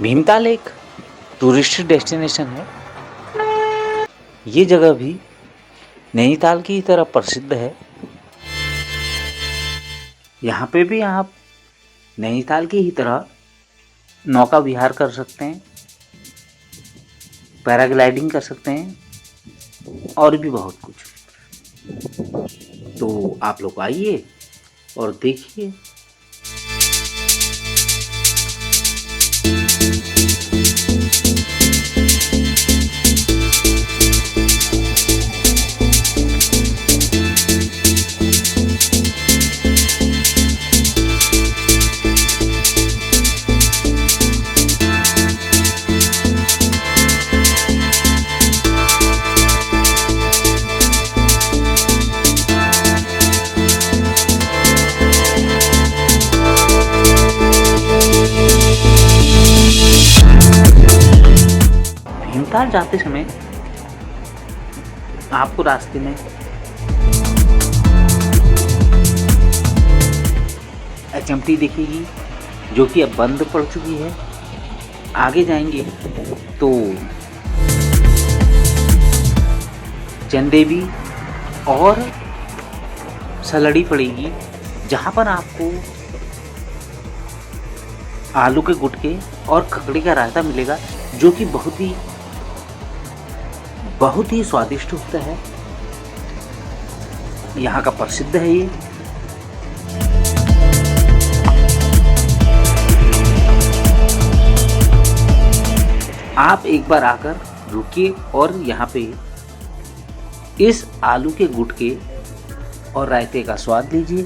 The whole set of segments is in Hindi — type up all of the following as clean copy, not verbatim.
भीमताल एक टूरिस्ट डेस्टिनेशन है। ये जगह भी नैनीताल की तरह प्रसिद्ध है। यहाँ पे भी आप नैनीताल की ही तरह नौका विहार कर सकते हैं, पैराग्लाइडिंग कर सकते हैं और भी बहुत कुछ। तो आप लोग आइए और देखिए। भीमताल जाते समय आपको रास्ते में एचएमटी दिखेगी, जो कि अब बंद पड़ चुकी है। आगे जाएंगे तो चंदेवी और सलड़ी पड़ेगी, जहाँ पर आपको आलू के गुटके और खकड़ी का रायता मिलेगा, जो कि बहुत ही स्वादिष्ट होता है। यहाँ का प्रसिद्ध है ये। आप एक बार आकर रुकिए और यहाँ पे इस आलू के गुटके और रायते का स्वाद लीजिए।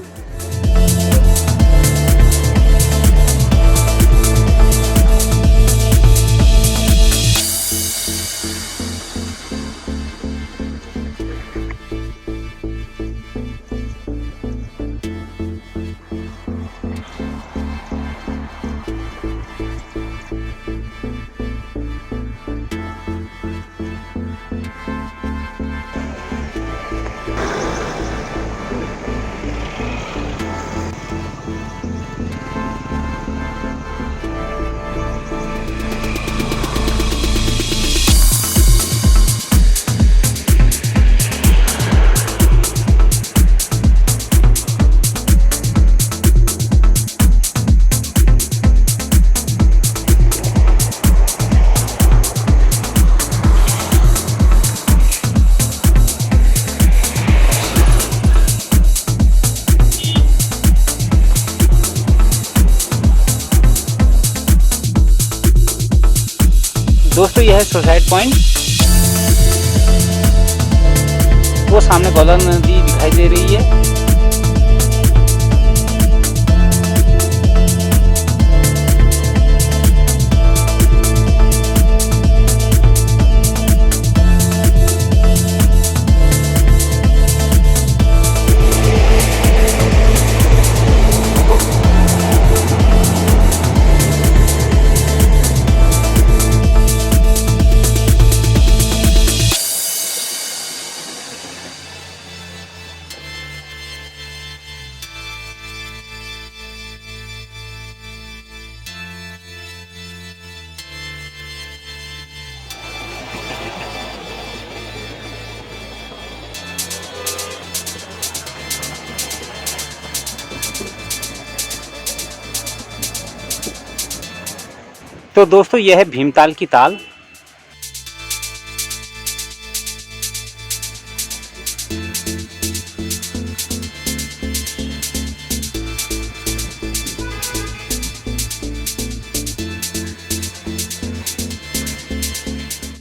दोस्तों, यह है सुसाइड पॉइंट। वो सामने गौला नदी दिखाई दे रही है। तो दोस्तों, यह है भीमताल की ताल।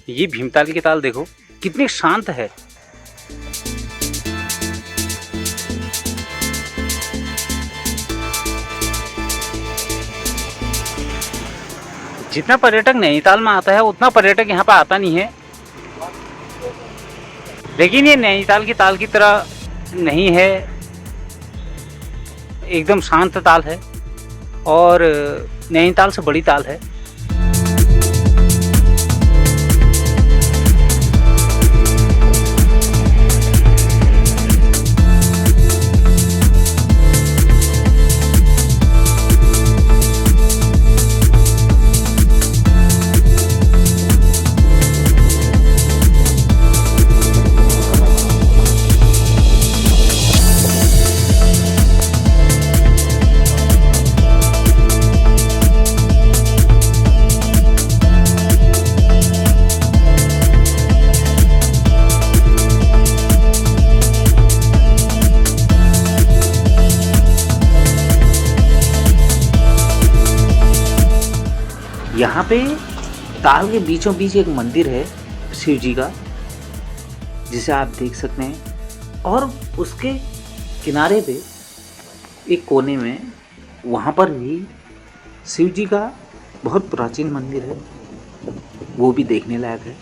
ये भीमताल की ताल देखो कितनी शांत है। जितना पर्यटक नैनीताल में आता है उतना पर्यटक यहाँ पर आता नहीं है। लेकिन ये नैनीताल की ताल की तरह नहीं है, एकदम शांत ताल है और नैनीताल से बड़ी ताल है। यहाँ पे ताल के बीचों बीच एक मंदिर है शिव जी का, जिसे आप देख सकते हैं। और उसके किनारे पे एक कोने में वहाँ पर भी शिव जी का बहुत प्राचीन मंदिर है, वो भी देखने लायक है।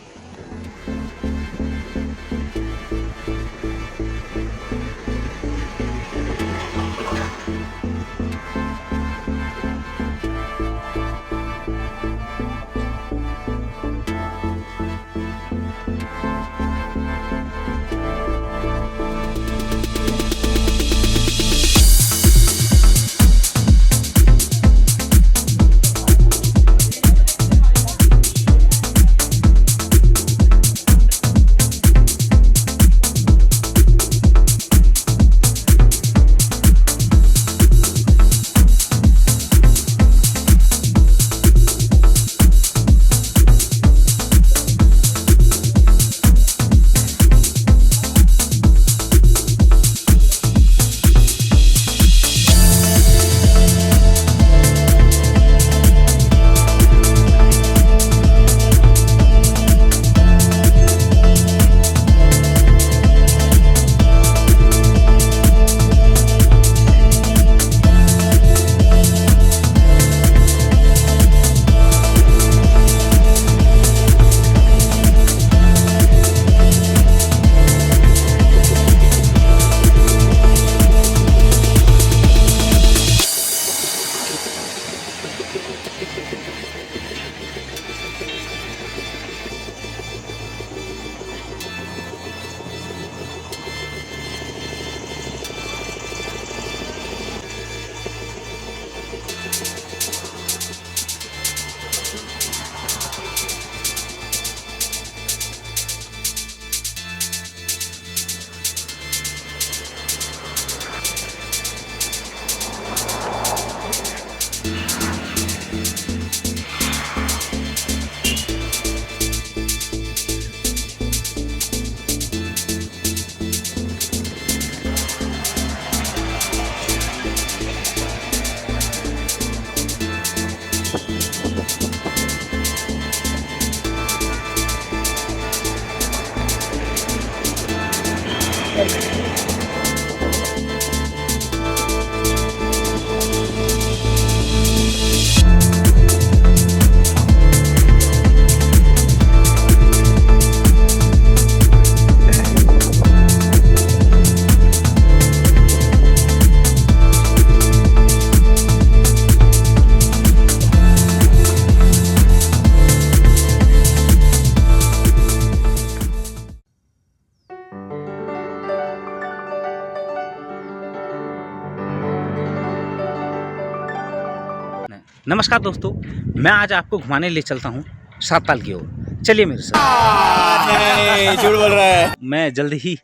नमस्कार दोस्तों, मैं आज आपको घुमाने ले चलता हूँ सातताल की ओर। चलिए मेरे साथ। नहीं, झूठ बोल रहा है। मैं जल्द ही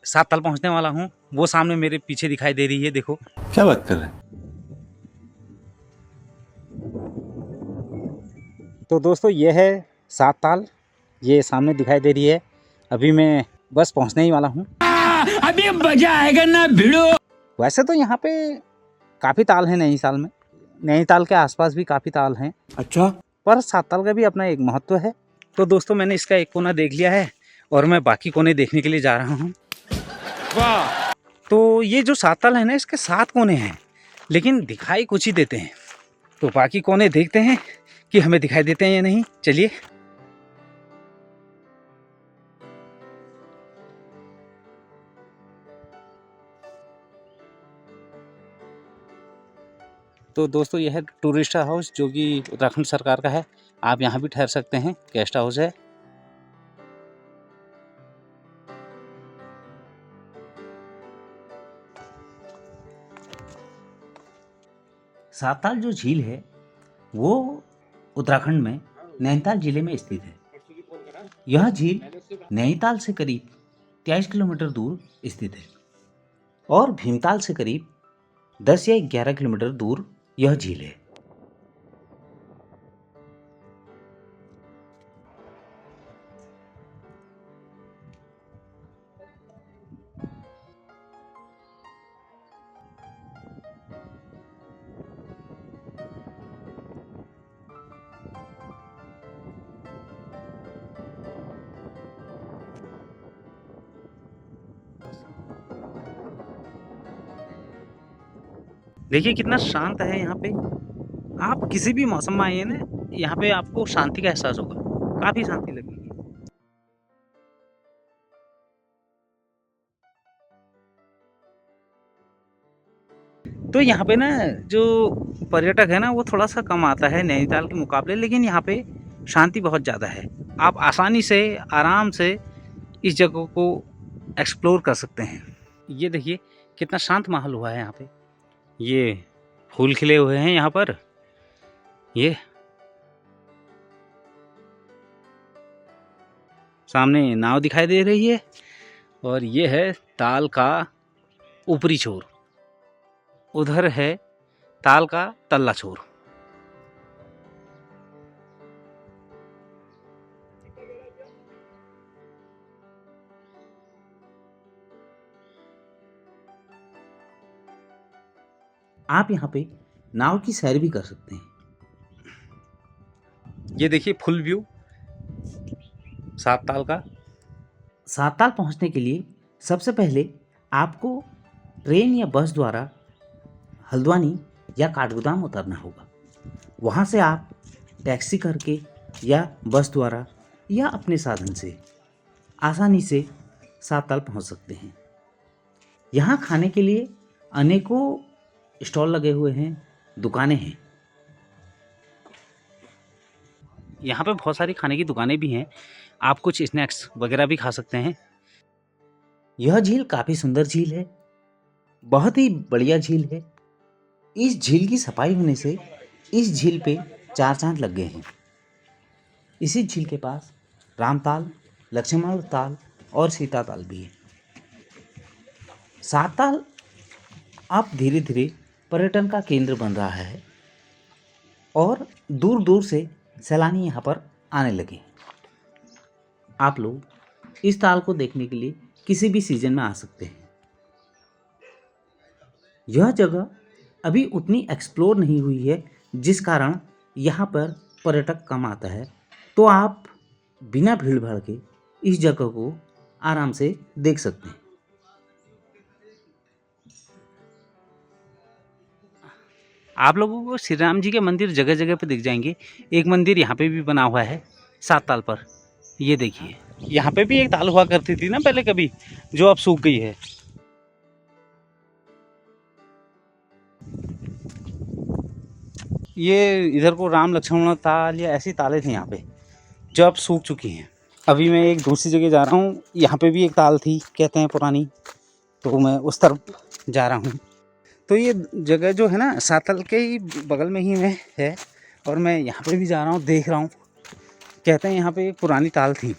सातताल पहुँचने वाला हूँ। वो सामने मेरे पीछे दिखाई दे रही है, देखो। क्या बात कर रहे हैं? तो दोस्तों ये है सातताल, ये सामने दिखाई दे रही है। अभी मैं बस पहुँचने ही वाला हूँ। अभी मजा आएगा ना भिड़ो। वैसे तो यहाँ पे काफ़ी ताल है नैनीताल में, नैनीताल के आसपास भी काफ़ी ताल हैं। अच्छा, पर सातताल का भी अपना एक महत्व है। तो दोस्तों मैंने इसका एक कोना देख लिया है और मैं बाकी कोने देखने के लिए जा रहा हूँ। वाह। तो ये जो सातताल है ना, इसके 7 कोने हैं, लेकिन दिखाई कुछ ही देते हैं। तो बाकी कोने देखते हैं कि हमें दिखाई देते हैं या नहीं। चलिए। तो दोस्तों यह है टूरिस्ट हाउस, जो कि उत्तराखंड सरकार का है। आप यहाँ भी ठहर सकते हैं, गेस्ट हाउस है। सातताल जो झील है वो उत्तराखंड में नैनीताल जिले में स्थित है। यह झील नैनीताल से करीब 23 किलोमीटर दूर स्थित है और भीमताल से करीब 10 या 11 किलोमीटर दूर यह झील है। देखिए कितना शांत है यहाँ पे। आप किसी भी मौसम में आइए ना, यहाँ पे आपको शांति का एहसास होगा, काफ़ी शांति लगेगी। तो यहाँ पे ना जो पर्यटक है ना वो थोड़ा सा कम आता है नैनीताल के मुकाबले, लेकिन यहाँ पे शांति बहुत ज़्यादा है। आप आसानी से आराम से इस जगह को एक्सप्लोर कर सकते हैं। ये देखिए कितना शांत माहौल हुआ है यहाँ पे। ये फूल खिले हुए हैं यहाँ पर। ये सामने नाव दिखाई दे रही है और ये है ताल का ऊपरी छोर, उधर है ताल का तल्ला छोर। आप यहाँ पे नाव की सैर भी कर सकते हैं। ये देखिए फुल व्यू सात ताल का। सात ताल पहुँचने के लिए सबसे पहले आपको ट्रेन या बस द्वारा हल्द्वानी या काठगोदाम उतरना होगा। वहाँ से आप टैक्सी करके या बस द्वारा या अपने साधन से आसानी से सात ताल पहुँच सकते हैं। यहाँ खाने के लिए अनेकों स्टॉल लगे हुए हैं, दुकानें हैं। यहाँ पे बहुत सारी खाने की दुकानें भी हैं, आप कुछ स्नैक्स वगैरह भी खा सकते हैं। यह झील काफ़ी सुंदर झील है, बहुत ही बढ़िया झील है। इस झील की सफाई होने से इस झील पे 4 चांद लग गए हैं। इसी झील के पास रामताल, लक्ष्मण ताल और सीता ताल भी है। सात ताल अब धीरे धीरे पर्यटन का केंद्र बन रहा है और दूर दूर से सैलानी यहाँ पर आने लगे। आप लोग इस ताल को देखने के लिए किसी भी सीजन में आ सकते हैं। यह जगह अभी उतनी एक्सप्लोर नहीं हुई है, जिस कारण यहाँ पर पर्यटक कम आता है। तो आप बिना भीड़ भाड़ के इस जगह को आराम से देख सकते हैं। आप लोगों को श्री राम जी के मंदिर जगह जगह पे दिख जाएंगे। एक मंदिर यहाँ पे भी बना हुआ है सात ताल पर। ये देखिए यहाँ पे भी एक ताल हुआ करती थी ना पहले कभी, जो अब सूख गई है। ये इधर को राम लक्ष्मण ताल या ऐसी तालें थी यहाँ पे, जो अब सूख चुकी हैं। अभी मैं एक दूसरी जगह जा रहा हूँ, यहाँ पे भी एक ताल थी कहते हैं पुरानी, तो मैं उस तरफ जा रहा हूँ। तो ये जगह जो है ना सात ताल के ही बगल में ही में है, और मैं यहाँ पे भी जा रहा हूँ, देख रहा हूँ। कहते हैं यहाँ पे एक पुरानी ताल थी,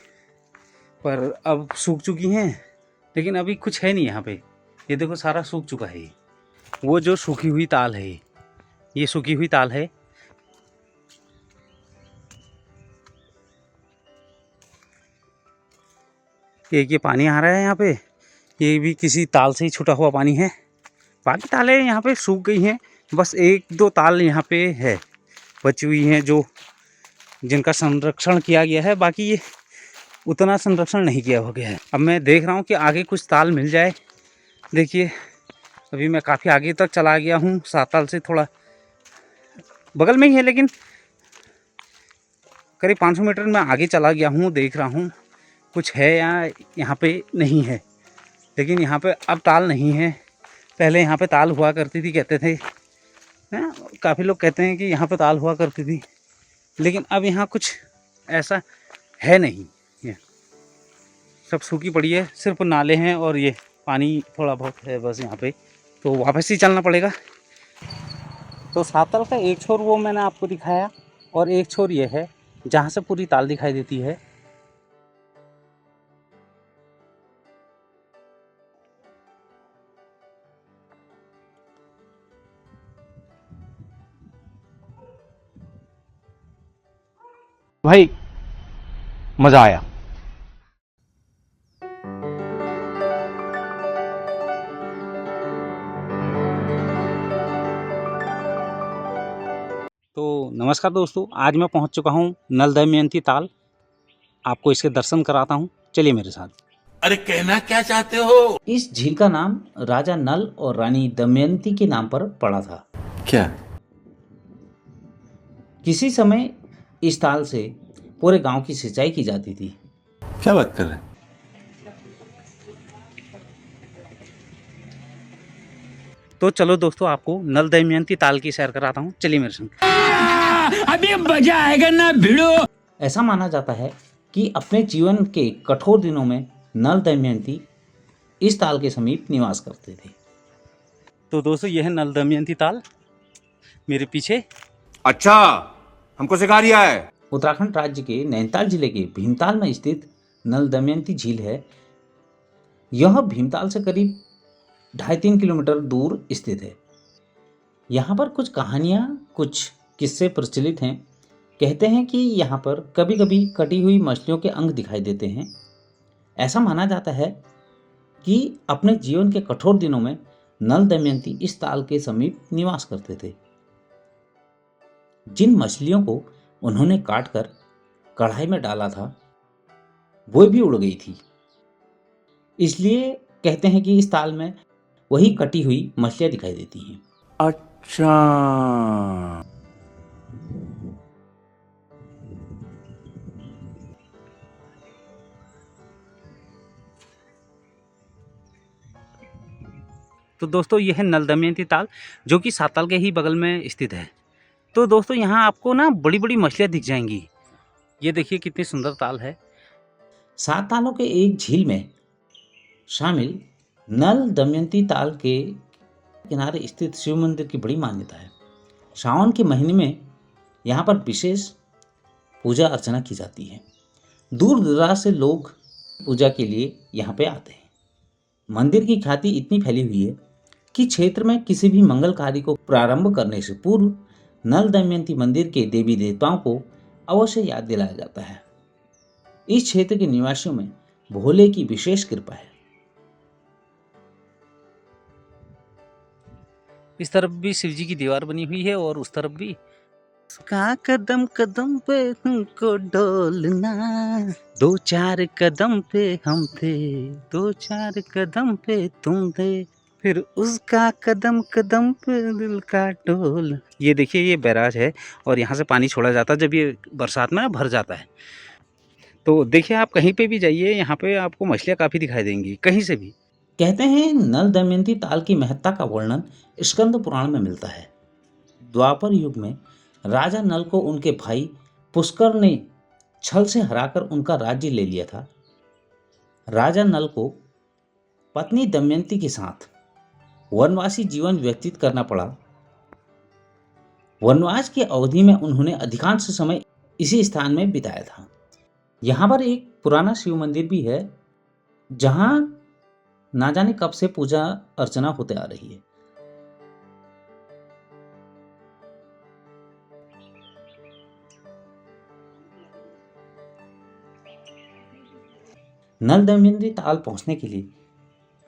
पर अब सूख चुकी हैं, लेकिन अभी कुछ है नहीं यहाँ पे। ये देखो सारा सूख चुका है। वो जो सूखी हुई ताल है, ये सूखी हुई ताल है। एक ये पानी आ रहा है यहाँ पे, ये भी किसी ताल से ही छूटा हुआ पानी है। बाकी तालें यहाँ पे सूख गई हैं, बस एक दो ताल यहाँ पे है बची हुई हैं जो जिनका संरक्षण किया गया है। बाकी ये उतना संरक्षण नहीं किया हो गया है। अब मैं देख रहा हूँ कि आगे कुछ ताल मिल जाए। देखिए अभी मैं काफ़ी आगे तक चला गया हूँ, सात ताल से थोड़ा बगल में ही है, लेकिन करीब 500 मीटर में आगे चला गया हूँ। देख रहा हूँ कुछ है या यहाँ पे नहीं है, लेकिन यहाँ पे अब ताल नहीं है। पहले यहाँ पे ताल हुआ करती थी कहते थे, हैं काफ़ी लोग कहते हैं कि यहाँ पे ताल हुआ करती थी, लेकिन अब यहाँ कुछ ऐसा है नहीं। ये सब सूखी पड़ी है, सिर्फ नाले हैं और ये पानी थोड़ा बहुत है बस यहाँ पे, तो वापस ही चलना पड़ेगा। तो सात ताल का एक छोर वो मैंने आपको दिखाया, और एक छोर ये है जहाँ से पूरी ताल दिखाई देती है। भाई मजा आया। तो नमस्कार दोस्तों, आज मैं पहुंच चुका हूं नल दमयंती ताल। आपको इसके दर्शन कराता हूं, चलिए मेरे साथ। अरे कहना क्या चाहते हो? इस झील का नाम राजा नल और रानी दमयंती के नाम पर पड़ा था। क्या? किसी समय इस ताल से पूरे गांव की सिंचाई की जाती थी। क्या बात कर रहे हैं? तो चलो दोस्तों, आपको नल दमयंती ताल की सैर कराता हूँ, चलिए मेरे संग। अभी मजा आएगा ना भिड़ो। ऐसा माना जाता है कि अपने जीवन के कठोर दिनों में नल दमयंती इस ताल के समीप निवास करते थे। तो दोस्तों, यह है नल दमयंती ताल मेरे पीछे। अच्छा, हमको सिखा रिया है। उत्तराखंड राज्य के नैनीताल जिले के भीमताल में स्थित नल दमयंती झील है। यह भीमताल से करीब 2.5-3 किलोमीटर दूर स्थित है। यहाँ पर कुछ कहानियाँ, कुछ किस्से प्रचलित हैं। कहते हैं कि यहाँ पर कभी कभी कटी हुई मछलियों के अंग दिखाई देते हैं। ऐसा माना जाता है कि अपने जीवन के कठोर दिनों में नल दमयंती इस ताल के समीप निवास करते थे। जिन मछलियों को उन्होंने काटकर कढ़ाई में डाला था, वो भी उड़ गई थी। इसलिए कहते हैं कि इस ताल में वही कटी हुई मछलियां दिखाई देती हैं। अच्छा, तो दोस्तों, यह है नल दमयंती ताल, जो कि साताल के ही बगल में स्थित है। तो दोस्तों, यहाँ आपको ना बड़ी बड़ी मछलियाँ दिख जाएंगी। ये देखिए कितनी सुंदर ताल है। 7 तालों के एक झील में शामिल नल दमयंती ताल के किनारे स्थित शिव मंदिर की बड़ी मान्यता है। सावन के महीने में यहाँ पर विशेष पूजा अर्चना की जाती है। दूर दराज से लोग पूजा के लिए यहाँ पे आते हैं। मंदिर की ख्याति इतनी फैली हुई है कि क्षेत्र में किसी भी मंगल कार्य को प्रारंभ करने से पूर्व नल दमयंती मंदिर के देवी देवताओं को अवश्य याद दिलाया जाता है। इस क्षेत्र के निवासियों में भोले की विशेष कृपा है। इस तरफ भी शिव जी की दीवार बनी हुई है और उस तरफ भी। का कदम कदम पे हमको डोलना, 2-4 कदम पे हम थे, 2-4 कदम पे तुम थे, फिर उसका कदम कदम पे दिल का डोल। ये देखिए, ये बैराज है और यहाँ से पानी छोड़ा जाता है जब ये बरसात में भर जाता है। तो देखिए, आप कहीं पे भी जाइए, यहाँ पे आपको मछलियाँ काफ़ी दिखाई देंगी, कहीं से भी। कहते हैं नल दमयंती ताल की महत्ता का वर्णन स्कंद पुराण में मिलता है। द्वापर युग में राजा नल को उनके भाई पुष्कर ने छल से हराकर उनका राज्य ले लिया था। राजा नल को पत्नी दमयंती के साथ वनवासी जीवन व्यतीत करना पड़ा। वनवास की अवधि में उन्होंने अधिकांश समय इसी स्थान में बिताया था। यहाँ पर एक पुराना शिव मंदिर भी है, जहाँ ना जाने कब से पूजा अर्चना होते आ रही है। नल दमयंती ताल पहुंचने के लिए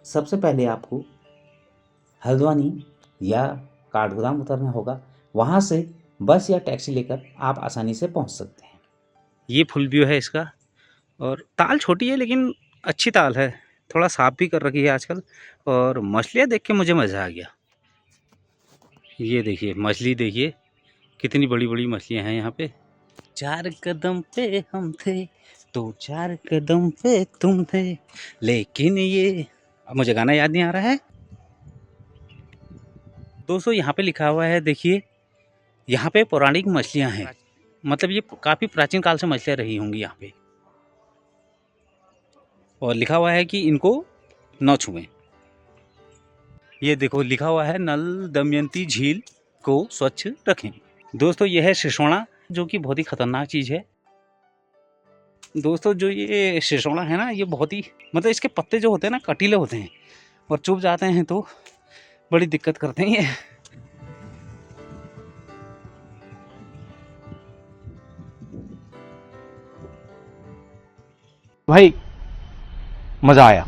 सबसे पहले आपको हल्द्वानी या काठगोदाम उतरना होगा। वहां से बस या टैक्सी लेकर आप आसानी से पहुंच सकते हैं। ये फुल व्यू है इसका। और ताल छोटी है लेकिन अच्छी ताल है, थोड़ा साफ भी कर रखी है आजकल। और मछलियाँ देख के मुझे मज़ा आ गया। ये देखिए मछली, देखिए कितनी बड़ी बड़ी मछलियाँ हैं यहाँ पे। 4 कदम पे हम थे, 2-4 कदम पे तुम थे, लेकिन ये, अब मुझे गाना याद नहीं आ रहा है दोस्तों। यहाँ पे लिखा हुआ है, देखिए यहाँ पे पौराणिक मछलियाँ हैं। मतलब ये काफ़ी प्राचीन काल से मछलियाँ रही होंगी यहाँ पे। और लिखा हुआ है कि इनको न छुएं। ये देखो लिखा हुआ है नल दमयंती झील को स्वच्छ रखें। दोस्तों, यह है सिसोना, जो कि बहुत ही खतरनाक चीज़ है। दोस्तों, जो ये सिसोना है ना, ये बहुत ही, मतलब इसके पत्ते जो होते हैं ना, कटीले होते हैं और चुभ जाते हैं तो बड़ी दिक्कत करते हैं ये। भाई मजा आया।